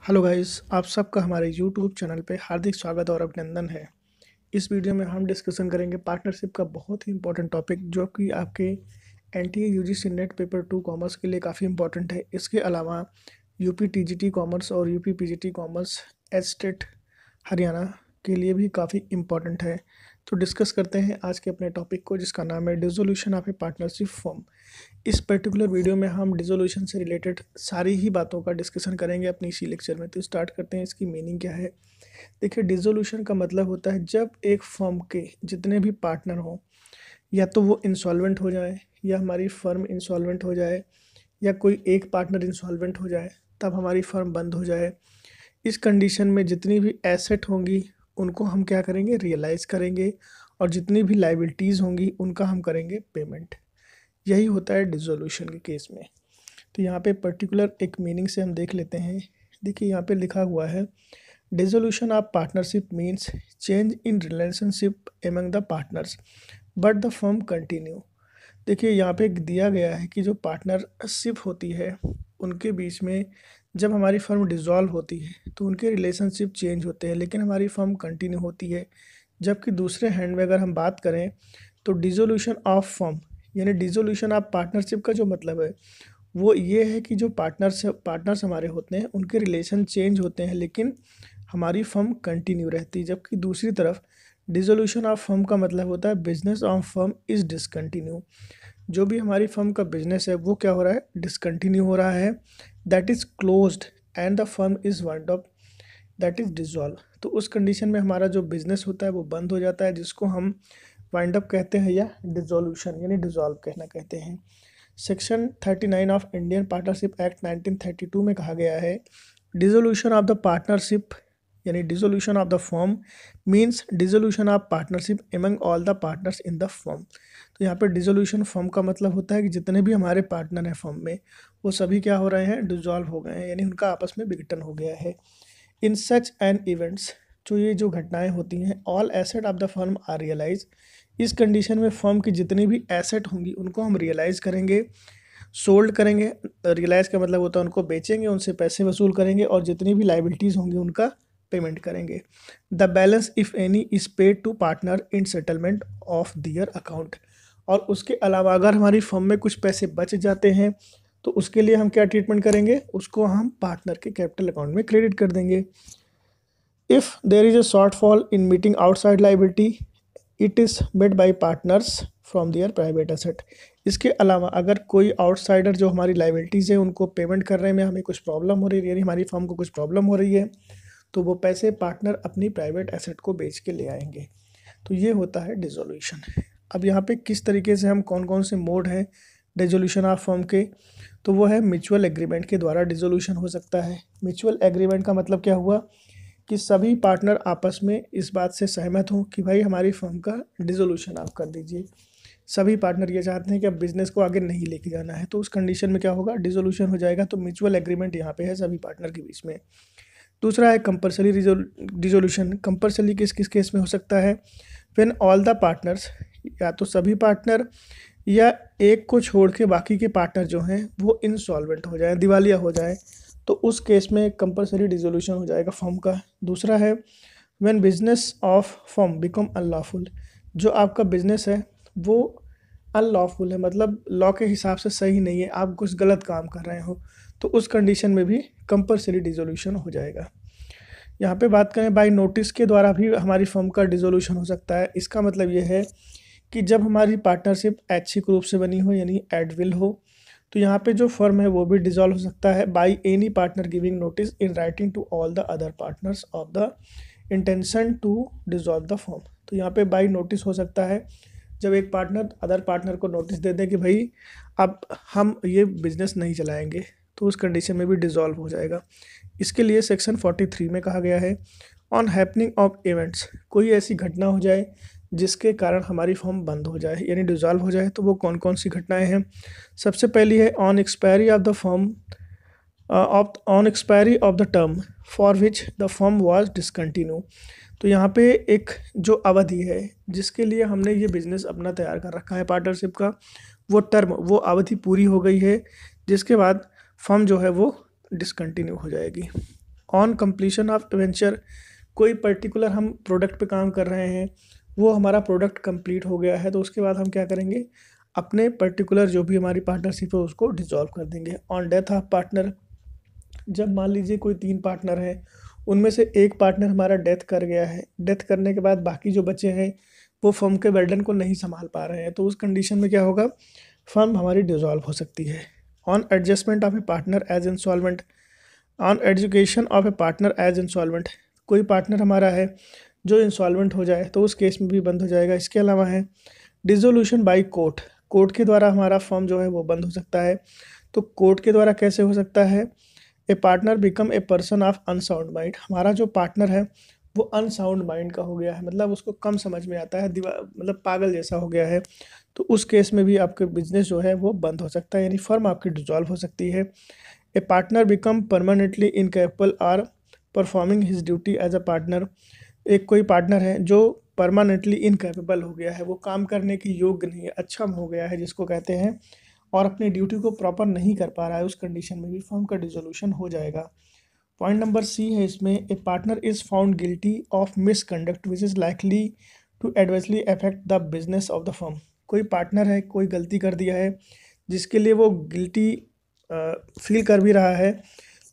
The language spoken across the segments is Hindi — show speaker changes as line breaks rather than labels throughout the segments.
हेलो गाइस, आप सबका हमारे यूट्यूब चैनल पे हार्दिक स्वागत और अभिनंदन है। इस वीडियो में हम डिस्कशन करेंगे पार्टनरशिप का बहुत ही इंपॉर्टेंट टॉपिक, जो कि आपके NTA UGC net paper 2 commerce के लिए काफ़ी इंपॉर्टेंट है। इसके अलावा यूपी टीजीटी कॉमर्स और UP PGT commerce estate Haryana के लिए भी काफ़ी इंपॉर्टेंट है। तो डिस्कस करते हैं आज के अपने टॉपिक को, जिसका नाम है dissolution of A partnership form. इस पर्टिकुलर वीडियो में हम डिसोल्यूशन से रिलेटेड सारी ही बातों का डिस्कशन करेंगे अपनी इसी लेक्चर में। तो स्टार्ट करते हैं, इसकी मीनिंग क्या है। देखिए, डिसोल्यूशन का मतलब होता है जब एक फर्म के जितने भी पार्टनर हों, या तो वो इंसॉल्वेंट हो जाए, या हमारी फर्म इंसॉल्वेंट हो जाए, या कोई एक पार्टनर इंसॉल्वेंट हो जाए, तब हमारी फर्म बंद हो जाए। इस कंडीशन में जितनी भी एसेट होंगी उनको हम क्या करेंगे, रियलाइज़ करेंगे, और जितनी भी लाइबिलिटीज़ होंगी उनका हम करेंगे पेमेंट। यही होता है डिसोल्यूशन के केस में। तो यहाँ पे पर्टिकुलर एक मीनिंग से हम देख लेते हैं। देखिए, यहाँ पे लिखा हुआ है dissolution of partnership means change in relationship among the partners but the firm continue. देखिए, यहाँ पे दिया गया है कि जो पार्टनरशिप होती है उनके बीच में जब हमारी फर्म डिसॉल्व होती है तो उनके रिलेशनशिप चेंज होते हैं, लेकिन हमारी फर्म कंटिन्यू होती है। जबकि दूसरे हैंड में अगर हम बात करें तो डिसोल्यूशन ऑफ फर्म यानी डिसोल्यूशन ऑफ पार्टनरशिप का जो मतलब है वो ये है कि जो पार्टनर्स हमारे होते हैं उनके रिलेशन चेंज होते हैं, लेकिन हमारी फर्म कंटिन्यू रहती है। जबकि दूसरी तरफ डिसोल्यूशन ऑफ फर्म का मतलब होता है business of firm is discontinue. जो भी हमारी फर्म का बिजनेस है वो क्या हो रहा है, डिसकंटिन्यू हो रहा है, that is closed end the firm is wind up, that is dissolve. तो उस कंडीशन में हमारा जो बिजनेस होता है वो बंद हो जाता है, जिसको हम वाइंड अप कहते हैं या डिसोल्यूशन यानी डिसॉल्व कहना कहते हैं। Section 39 of Indian partnership act 1932 में कहा गया है डिसोल्यूशन ऑफ द पार्टनरशिप यानी dissolution of the firm means dissolution of partnership among all the partners in the firm. तो यहाँ पे डिसोल्यूशन फर्म का मतलब होता है कि जितने भी हमारे पार्टनर हैं फर्म में वो सभी क्या हो रहे हैं, डिसॉल्व हो गए हैं, यानी उनका आपस में विघटन हो गया है। इन सच एंड इवेंट्स, जो घटनाएं होती हैं, all asset of the firm are realise. इस कंडीशन में फर्म की जितनी भी एसेट होंगी उनको हम रियलाइज़ करेंगे, सोल्ड करेंगे। रियलाइज़ का मतलब होता है उनको बेचेंगे, उनसे पैसे वसूल करेंगे, और जितनी भी लाइबिलिटीज़ होंगी उनका पेमेंट करेंगे। The balance if any is paid to partner in settlement of their account. और उसके अलावा अगर हमारी फर्म में कुछ पैसे बच जाते हैं तो उसके लिए हम क्या ट्रीटमेंट करेंगे, उसको हम पार्टनर के कैपिटल अकाउंट में क्रेडिट कर देंगे। If there is a shortfall in meeting outside liability it is made by partners from there private asset. इसके अलावा अगर कोई आउटसाइडर जो हमारी लाइबिलिटीज़ है उनको पेमेंट करने में हमें कुछ प्रॉब्लम हो रही है, यानी हमारी फर्म को कुछ प्रॉब्लम हो रही है, तो वो पैसे पार्टनर अपनी प्राइवेट एसेट को बेच के ले आएंगे। तो ये होता है डिसोल्यूशन। अब यहाँ पे किस तरीके से हम कौन कौन से मोड हैं डिसोल्यूशन ऑफ फर्म के, तो वो है म्यूचुअल एग्रीमेंट के द्वारा डिसोल्यूशन हो सकता है। म्यूचुअल एग्रीमेंट का मतलब क्या हुआ कि सभी पार्टनर आपस में इस बात से सहमत हों कि भाई हमारी फर्म का डिसोल्यूशन आप कर दीजिए। सभी पार्टनर ये चाहते हैं कि अब बिज़नेस को आगे नहीं लेके जाना है, तो उस कंडीशन में क्या होगा, डिसोल्यूशन हो जाएगा। तो म्यूचुअल एग्रीमेंट यहाँ पे है सभी पार्टनर के बीच में। दूसरा है कंपल्सरी डिसोल्यूशन। कंपल्सरी किस किस केस में हो सकता है, व्हेन ऑल द पार्टनर्स, या तो सभी पार्टनर या एक को छोड़ के बाकी के पार्टनर जो हैं वो इंसॉल्वेंट हो जाए, दिवालिया हो जाए, तो उस केस में कंपल्सरी डिसोल्यूशन हो जाएगा फर्म का। दूसरा है when business of firm become unlawful. जो आपका बिजनेस है वो अनलॉफुल है, मतलब लॉ के हिसाब से सही नहीं है, आप कुछ गलत काम कर रहे हो, तो उस कंडीशन में भी कंपल्सरी डिसोल्यूशन हो जाएगा। यहाँ पे बात करें बाय नोटिस के द्वारा भी हमारी फर्म का डिसोल्यूशन हो सकता है। इसका मतलब ये है कि जब हमारी पार्टनरशिप ऐच्छिक रूप से बनी हो यानी एट विल हो, तो यहाँ पे जो फर्म है वो भी डिसॉल्व हो सकता है by any partner giving notice in writing to all the other partners of the intention to dissolve the firm. तो यहाँ पे बाय नोटिस हो सकता है जब एक पार्टनर अदर पार्टनर को नोटिस दे दे कि भाई अब हम ये बिज़नेस नहीं चलाएंगे, तो उस कंडीशन में भी डिसॉल्व हो जाएगा। इसके लिए सेक्शन 43 में कहा गया है ऑन हैपनिंग ऑफ इवेंट्स, कोई ऐसी घटना हो जाए जिसके कारण हमारी फर्म बंद हो जाए यानी डिसॉल्व हो जाए, तो वो कौन कौन सी घटनाएं हैं। सबसे पहली है on expiry of the firm on expiry of the term for which the firm was discontinue. तो यहाँ पे एक जो अवधि है जिसके लिए हमने ये बिज़नेस अपना तैयार कर रखा है पार्टनरशिप का, वो टर्म, वो अवधि पूरी हो गई है, जिसके बाद फर्म जो है वो डिसकंटिन्यू हो जाएगी। ऑन कंप्लीशन ऑफ वेंचर, कोई पर्टिकुलर हम प्रोडक्ट पे काम कर रहे हैं, वो हमारा प्रोडक्ट कंप्लीट हो गया है, तो उसके बाद हम क्या करेंगे, अपने पर्टिकुलर जो भी हमारी पार्टनरशिप है उसको डिसॉल्व कर देंगे। ऑन डेथ ऑफ पार्टनर, जब मान लीजिए कोई 3 पार्टनर हैं, उनमें से एक पार्टनर हमारा डेथ कर गया है, डेथ करने के बाद बाकी जो बचे हैं वो फर्म के बर्डन को नहीं संभाल पा रहे हैं, तो उस कंडीशन में क्या होगा, फर्म हमारी डिसॉल्व हो सकती है। On adjustment of a partner as insolvent, on education of a partner as insolvent, कोई पार्टनर हमारा है जो इंसॉल्वेंट हो जाए तो उस केस में भी बंद हो जाएगा। इसके अलावा है डिसोल्यूशन बाय कोर्ट, कोर्ट के द्वारा हमारा फर्म जो है वो बंद हो सकता है। तो कोर्ट के द्वारा कैसे हो सकता है, a partner become a person of unsound mind, हमारा जो पार्टनर है वो अनसाउंड माइंड का हो गया है, मतलब उसको कम समझ में आता है, मतलब पागल जैसा हो गया है, तो उस केस में भी आपके बिजनेस जो है वो बंद हो सकता है, यानी फर्म आपकी डिसॉल्व हो सकती है। A partner become permanently incapable or performing his duty as a partner, एक कोई पार्टनर है जो परमानेंटली इनकेपेबल हो गया है, वो काम करने की योग्य नहीं है, अक्षम हो गया है जिसको कहते हैं, और अपनी ड्यूटी को प्रॉपर नहीं कर पा रहा है, उस कंडीशन में भी फर्म का डिसोल्यूशन हो जाएगा। पॉइंट नंबर सी है इसमें, a partner is found guilty of misconduct which is likely to adversely affect the business of the firm, कोई पार्टनर है, कोई गलती कर दिया है जिसके लिए वो गिल्टी फील कर भी रहा है,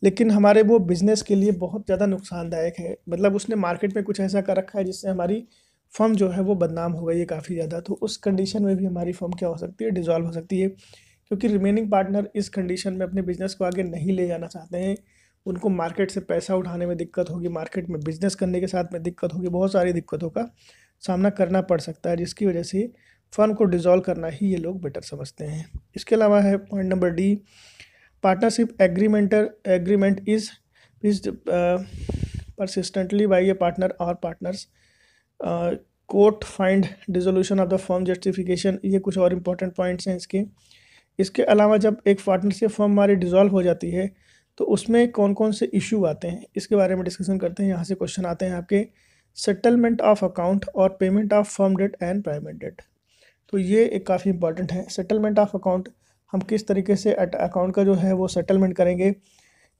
लेकिन हमारे वो बिज़नेस के लिए बहुत ज़्यादा नुकसानदायक है, मतलब उसने मार्केट में कुछ ऐसा कर रखा है जिससे हमारी फर्म जो है वो बदनाम हो गई है काफ़ी ज़्यादा, तो उस कंडीशन में भी हमारी फर्म क्या हो सकती है, डिसॉल्व हो सकती है, क्योंकि रिमेनिंग पार्टनर इस कंडीशन में अपने बिज़नेस को आगे नहीं ले जाना चाहते हैं, उनको मार्केट से पैसा उठाने में दिक्कत होगी, मार्केट में बिज़नेस करने के साथ में दिक्कत होगी, बहुत सारी दिक्कतों का सामना करना पड़ सकता है, जिसकी वजह से फर्म को डिसॉल्व करना ही ये लोग बेटर समझते हैं। इसके अलावा है point number D, partnership agreement is persistently by a partner or partners, court find dissolution of the firm justification, ये कुछ और इंपॉर्टेंट पॉइंट्स हैं इसके। इसके अलावा जब एक पार्टनरशिप फर्म हमारी डिसॉल्व हो जाती है तो उसमें कौन कौन से इशू आते हैं इसके बारे में डिस्कशन करते हैं। यहाँ से क्वेश्चन आते हैं आपके, सेटलमेंट ऑफ अकाउंट और payment of firm debt and private debt, तो ये एक काफ़ी इंपॉर्टेंट है। सेटलमेंट ऑफ अकाउंट, हम किस तरीके से अकाउंट का जो है वो सेटलमेंट करेंगे,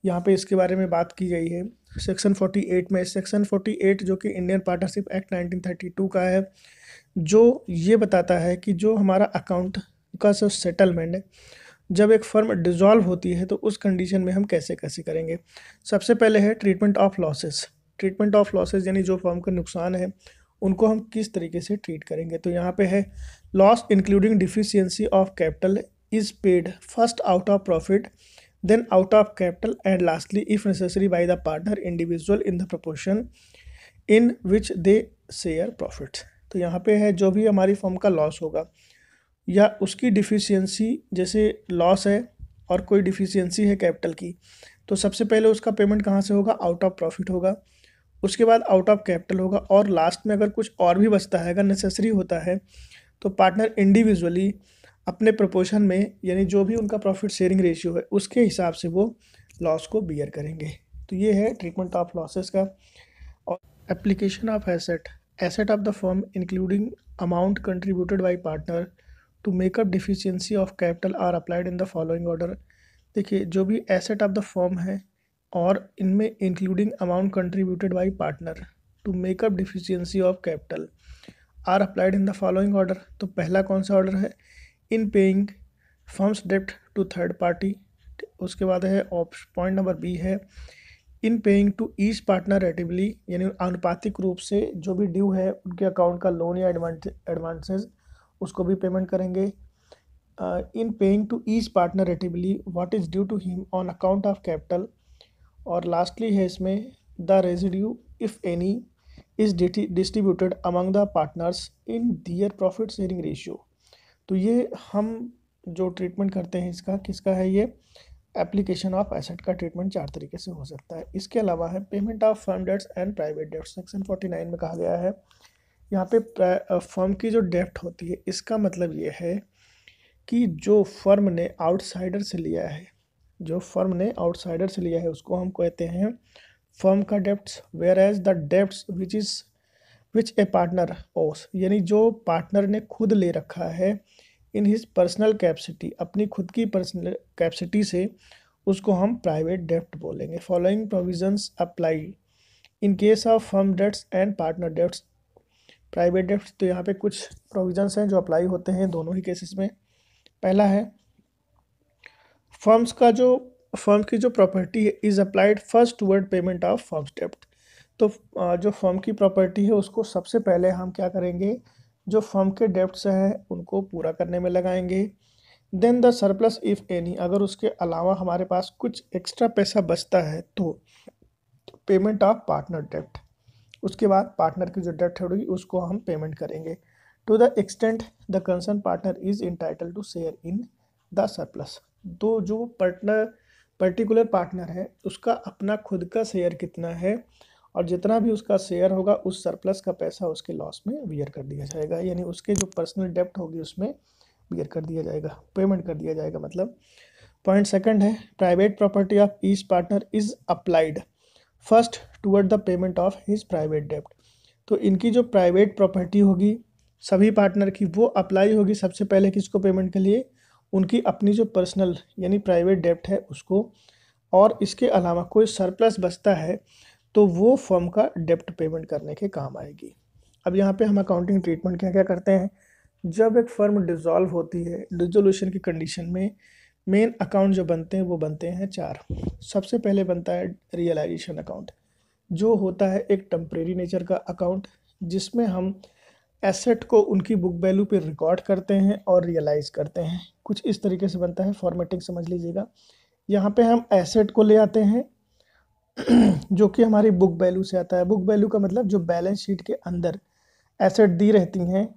यहाँ पे इसके बारे में बात की गई है सेक्शन 48 में। सेक्शन 48 जो कि इंडियन पार्टनरशिप एक्ट 1932 का है, जो ये बताता है कि जो हमारा अकाउंट का जो सेटलमेंट है, जब एक फर्म डिसॉल्व होती है तो उस कंडीशन में हम कैसे कैसे करेंगे। सबसे पहले है treatment of losses, treatment of losses यानी जो फर्म का नुकसान है उनको हम किस तरीके से ट्रीट करेंगे। तो यहाँ पे है, loss including deficiency of capital is paid first out of profit, then out of capital, and lastly if necessary by the partner individual in the proportion in which they share profits। तो यहाँ पे है जो भी हमारी फर्म का लॉस होगा या उसकी डिफिशियंसी, जैसे लॉस है और कोई डिफिशियंसी है कैपिटल की, तो सबसे पहले उसका पेमेंट कहाँ से होगा, आउट ऑफ प्रॉफिट होगा, उसके बाद आउट ऑफ कैपिटल होगा, और लास्ट में अगर कुछ और भी बचता है, अगर नेसेसरी होता है, तो पार्टनर इंडिविजुअली अपने प्रोपोर्शन में, यानी जो भी उनका प्रॉफिट शेयरिंग रेशियो है उसके हिसाब से वो लॉस को बियर करेंगे। तो ये है ट्रीटमेंट ऑफ लॉसेस का। और application of asset, asset of the firm including amount contributed by partner to make up deficiency of capital are applied in the following order. देखिए, जो भी एसेट ऑफ द फर्म है और इनमें including amount contributed by partner to make up deficiency of capital are applied in the following order. तो पहला कौन सा ऑर्डर है, इन पेइंग फर्म्स डेप्ट टू थर्ड पार्टी। उसके बाद है पॉइंट नंबर बी है, in paying to each partner rateably, यानी आनुपातिक रूप से जो भी ड्यू है उनके अकाउंट का लोन या एडवांसेस उसको भी पेमेंट करेंगे। In paying to each partner rateably what is due to him on account of capital. और लास्टली है इसमें, the residue if any is distributed among the partners in their profit sharing ratio. तो ये हम जो ट्रीटमेंट करते हैं इसका किसका है, ये एप्लीकेशन ऑफ एसेट का ट्रीटमेंट 4 तरीके से हो सकता है। इसके अलावा है payment of firm debts and private debts, section 49 में कहा गया है। यहाँ पे फर्म की जो डेप्ट होती है, इसका मतलब ये है कि जो फर्म ने आउटसाइडर से लिया है, जो फर्म ने आउटसाइडर से लिया है उसको हम कहते हैं फर्म का debts, whereas the debts which a partner owes, यानी जो पार्टनर ने खुद ले रखा है इन हिज पर्सनल कैपेसिटी, अपनी खुद की पर्सनल कैपेसिटी से उसको हम प्राइवेट डेब्ट बोलेंगे। Following provisions apply in case of firm debts and partner debts. Private डेब्ट, तो यहाँ पे कुछ प्रोविजंस हैं जो अप्लाई होते हैं दोनों ही केसेस में। पहला है फर्म की जो प्रॉपर्टी है is applied first toward payment of firms डेब्ट। तो जो फर्म की प्रॉपर्टी है उसको सबसे पहले हम क्या करेंगे, जो फर्म के डेब्ट्स हैं उनको पूरा करने में लगाएंगे। Then the surplus if any, अगर उसके अलावा हमारे पास कुछ एक्स्ट्रा पैसा बचता है तो पेमेंट ऑफ पार्टनर डेब्ट, उसके बाद पार्टनर की जो डेब्ट होगी उसको हम पेमेंट करेंगे। To the extent the concern partner is entitle to share in the surplus. तो जो पर्टिकुलर पार्टनर है उसका अपना खुद का शेयर कितना है, और जितना भी उसका शेयर होगा उस सरप्लस का पैसा उसके लॉस में वियर कर दिया जाएगा, यानी उसके जो पर्सनल डेब्ट होगी उसमें वियर कर दिया जाएगा, पेमेंट कर दिया जाएगा मतलब। पॉइंट सेकंड है private property of each partner is applied first toward the payment of his private डेब्ट। तो इनकी जो प्राइवेट प्रॉपर्टी होगी सभी पार्टनर की, वो अप्लाई होगी सबसे पहले किसको पेमेंट के लिए, उनकी अपनी जो पर्सनल यानी प्राइवेट डेब्ट है उसको, और इसके अलावा कोई सरप्लस बचता है तो वो फर्म का डेब्ट पेमेंट करने के काम आएगी। अब यहाँ पे हम अकाउंटिंग ट्रीटमेंट क्या क्या करते हैं। जब एक फर्म डिसॉल्व होती है, डिसोल्यूशन की कंडीशन में मेन अकाउंट जो बनते हैं वो बनते हैं 4। सबसे पहले बनता है रियलाइजेशन अकाउंट, जो होता है एक टेम्परेरी नेचर का अकाउंट, जिसमें हम एसेट को उनकी बुक वैल्यू पे रिकॉर्ड करते हैं और रियलाइज़ करते हैं। कुछ इस तरीके से बनता है, फॉर्मेटिंग समझ लीजिएगा। यहाँ पे हम एसेट को ले आते हैं जो कि हमारी बुक वैल्यू से आता है। बुक वैल्यू का मतलब जो बैलेंस शीट के अंदर एसेट दी रहती हैं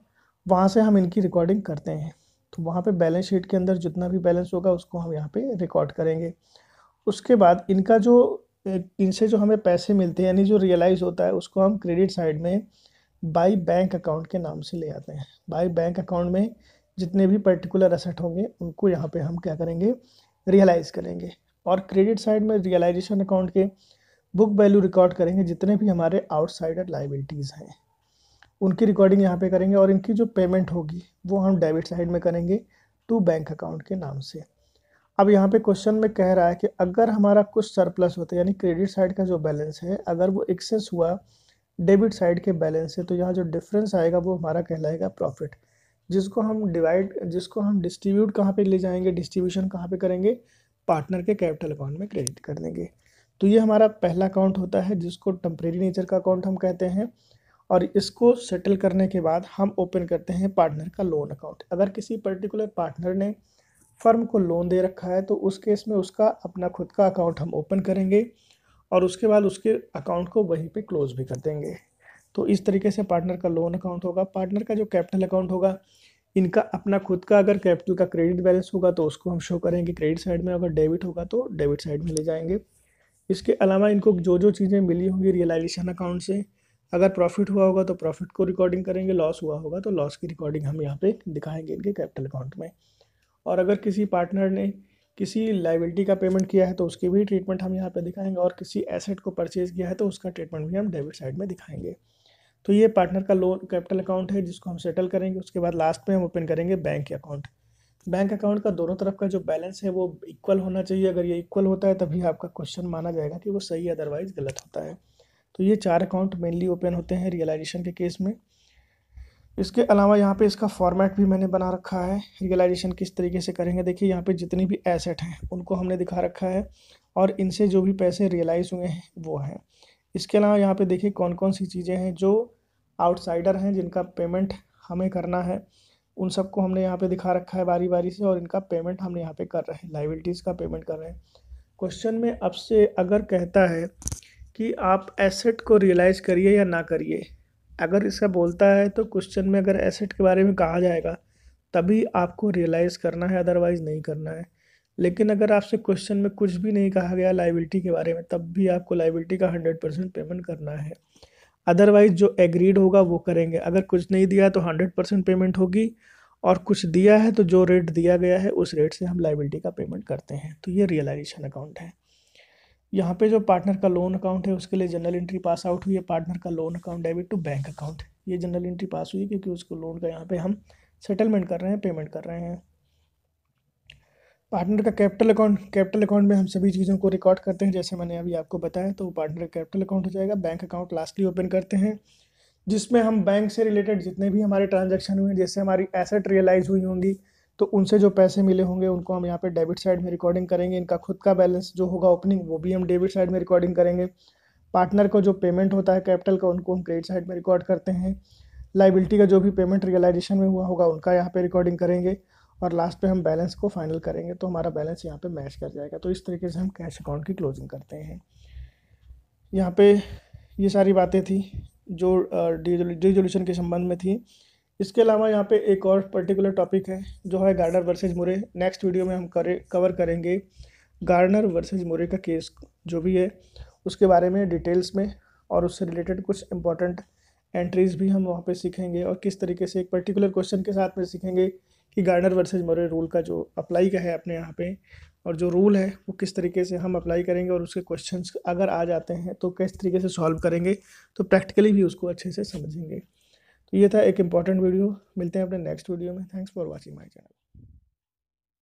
वहाँ से हम इनकी रिकॉर्डिंग करते हैं। तो वहाँ पे बैलेंस शीट के अंदर जितना भी बैलेंस होगा उसको हम यहाँ पे रिकॉर्ड करेंगे। उसके बाद इनका जो इनसे जो हमें पैसे मिलते हैं यानी जो रियलाइज़ होता है उसको हम क्रेडिट साइड में बाई बैंक अकाउंट के नाम से ले आते हैं। बाई बैंक अकाउंट में जितने भी पर्टिकुलर एसेट होंगे उनको यहाँ पे हम क्या करेंगे, रियलाइज़ करेंगे। और क्रेडिट साइड में रियलाइजेशन अकाउंट के बुक वैल्यू रिकॉर्ड करेंगे, जितने भी हमारे आउटसाइडर लाइबिलिटीज़ हैं उनकी रिकॉर्डिंग यहाँ पे करेंगे। और इनकी जो पेमेंट होगी वो हम डेबिट साइड में करेंगे टू बैंक अकाउंट के नाम से। अब यहाँ पे क्वेश्चन में कह रहा है कि अगर हमारा कुछ सरप्लस होता है यानी क्रेडिट साइड का जो बैलेंस है अगर वो एक्सेस हुआ डेबिट साइड के बैलेंस से, तो यहाँ जो डिफरेंस आएगा वो हमारा कहलाएगा प्रॉफिट, जिसको हम डिस्ट्रीब्यूट कहाँ पे ले जाएंगे, डिस्ट्रीब्यूशन कहाँ पे करेंगे, पार्टनर के कैपिटल अकाउंट में क्रेडिट कर देंगे। तो ये हमारा पहला अकाउंट होता है जिसको टेम्परेरी नेचर का अकाउंट हम कहते हैं। और इसको सेटल करने के बाद हम ओपन करते हैं पार्टनर का लोन अकाउंट। अगर किसी पर्टिकुलर पार्टनर ने फर्म को लोन दे रखा है तो उस केस में उसका अपना खुद का अकाउंट हम ओपन करेंगे और उसके बाद उसके अकाउंट को वहीं पे क्लोज भी कर देंगे। तो इस तरीके से पार्टनर का लोन अकाउंट होगा। पार्टनर का जो कैपिटल अकाउंट होगा, इनका अपना खुद का अगर कैपिटल का क्रेडिट बैलेंस होगा तो उसको हम शो करेंगे क्रेडिट साइड में, अगर डेबिट होगा तो डेबिट साइड में ले जाएंगे। इसके अलावा इनको जो जो चीज़ें मिली होंगी रियलाइजेशन अकाउंट से, अगर प्रॉफिट हुआ होगा तो प्रॉफिट को रिकॉर्डिंग करेंगे, लॉस हुआ होगा तो लॉस की रिकॉर्डिंग हम यहाँ पे दिखाएंगे इनके कैपिटल अकाउंट में। और अगर किसी पार्टनर ने किसी लाइबिलिटी का पेमेंट किया है तो उसकी भी ट्रीटमेंट हम यहाँ पे दिखाएंगे, और किसी एसेट को परचेज किया है तो उसका ट्रीटमेंट भी हम डेबिट साइड में दिखाएंगे। तो ये पार्टनर का लोन कैपिटल अकाउंट है जिसको हम सेटल करेंगे। उसके बाद लास्ट में हम ओपन करेंगे बैंक अकाउंट। बैंक अकाउंट का दोनों तरफ का जो बैलेंस है वो इक्वल होना चाहिए। अगर ये इक्वल होता है तभी आपका क्वेश्चन माना जाएगा कि वो सही है, अदरवाइज गलत होता है। तो ये 4 अकाउंट मेनली ओपन होते हैं रियलाइजेशन के केस में। इसके अलावा यहाँ पे इसका फॉर्मेट भी मैंने बना रखा है। रियलाइजेशन किस तरीके से करेंगे, देखिए यहाँ पे जितनी भी एसेट हैं उनको हमने दिखा रखा है और इनसे जो भी पैसे रियलाइज हुए हैं वो हैं। इसके अलावा यहाँ पे देखिए कौन कौन सी चीज़ें हैं जो आउटसाइडर हैं जिनका पेमेंट हमें करना है, उन सबको हमने यहाँ पे दिखा रखा है बारी बारी से, और इनका पेमेंट हमने यहाँ पे कर रहे हैं, लाइबिलिटीज़ का पेमेंट कर रहे हैं। क्वेश्चन में अब से अगर कहता है कि आप एसेट को रियलाइज़ करिए या ना करिए, अगर इसका बोलता है तो क्वेश्चन में अगर एसेट के बारे में कहा जाएगा तभी आपको रियलाइज़ करना है, अदरवाइज़ नहीं करना है। लेकिन अगर आपसे क्वेश्चन में कुछ भी नहीं कहा गया लाइबिलिटी के बारे में तब भी आपको लाइबिलिटी का 100% पेमेंट करना है। अदरवाइज़ जो एग्रीड होगा वो करेंगे। अगर कुछ नहीं दिया तो 100% पेमेंट होगी, और कुछ दिया है तो जो रेट दिया गया है उस रेट से हम लाइबिलिटी का पेमेंट करते हैं। तो ये रियलाइजेशन अकाउंट है। यहाँ पे जो पार्टनर का लोन अकाउंट है उसके लिए जनरल एंट्री पास आउट हुई है, पार्टनर का loan account debit to bank account. ये जनरल एंट्री पास हुई क्योंकि उसको लोन का यहाँ पे हम सेटलमेंट कर रहे हैं, पेमेंट कर रहे हैं। पार्टनर का कैपिटल अकाउंट में हम सभी चीज़ों को रिकॉर्ड करते हैं, जैसे मैंने अभी आपको बताया। तो पार्टनर का कैपिटल अकाउंट हो जाएगा। बैंक अकाउंट लास्टली ओपन करते हैं, जिसमें हम बैंक से रिलेटेड जितने भी हमारे ट्रांजैक्शन हुए, जैसे हमारी एसेट रियलाइज हुई होंगी तो उनसे जो पैसे मिले होंगे उनको हम यहाँ पे डेबिट साइड में रिकॉर्डिंग करेंगे। इनका खुद का बैलेंस जो होगा ओपनिंग, वो भी हम डेबिट साइड में रिकॉर्डिंग करेंगे। पार्टनर को जो पेमेंट होता है कैपिटल का, उनको हम क्रेडिट साइड में रिकॉर्ड करते हैं। लाइबिलिटी का जो भी पेमेंट रियलाइजेशन में हुआ होगा उनका यहाँ पे रिकॉर्डिंग करेंगे। और लास्ट पे हम बैलेंस को फाइनल करेंगे, तो हमारा बैलेंस यहाँ पे मैच कर जाएगा। तो इस तरीके से हम कैश अकाउंट की क्लोजिंग करते हैं। यहाँ पे ये सारी बातें थी जो डिसोल्यूशन के संबंध में थी। इसके अलावा यहाँ पे एक और पर्टिकुलर टॉपिक है जो है गार्नर वर्सेज मुरे। नेक्स्ट वीडियो में हम कवर करेंगे गार्नर वर्सेज मुरे का केस जो भी है उसके बारे में डिटेल्स में, और उससे रिलेटेड कुछ इंपॉर्टेंट एंट्रीज भी हम वहाँ पे सीखेंगे, और किस तरीके से एक पर्टिकुलर क्वेश्चन के साथ में सीखेंगे कि गार्नर वर्सेज मुरे रूल का जो अप्लाई का है अपने यहाँ पे, और जो रूल है वो किस तरीके से हम अप्लाई करेंगे, और उसके क्वेश्चंस अगर आ जाते हैं तो किस तरीके से सॉल्व करेंगे, तो प्रैक्टिकली भी उसको अच्छे से समझेंगे। तो ये था एक इम्पॉर्टेंट वीडियो। मिलते हैं अपने नेक्स्ट वीडियो में। Thanks for watching my channel.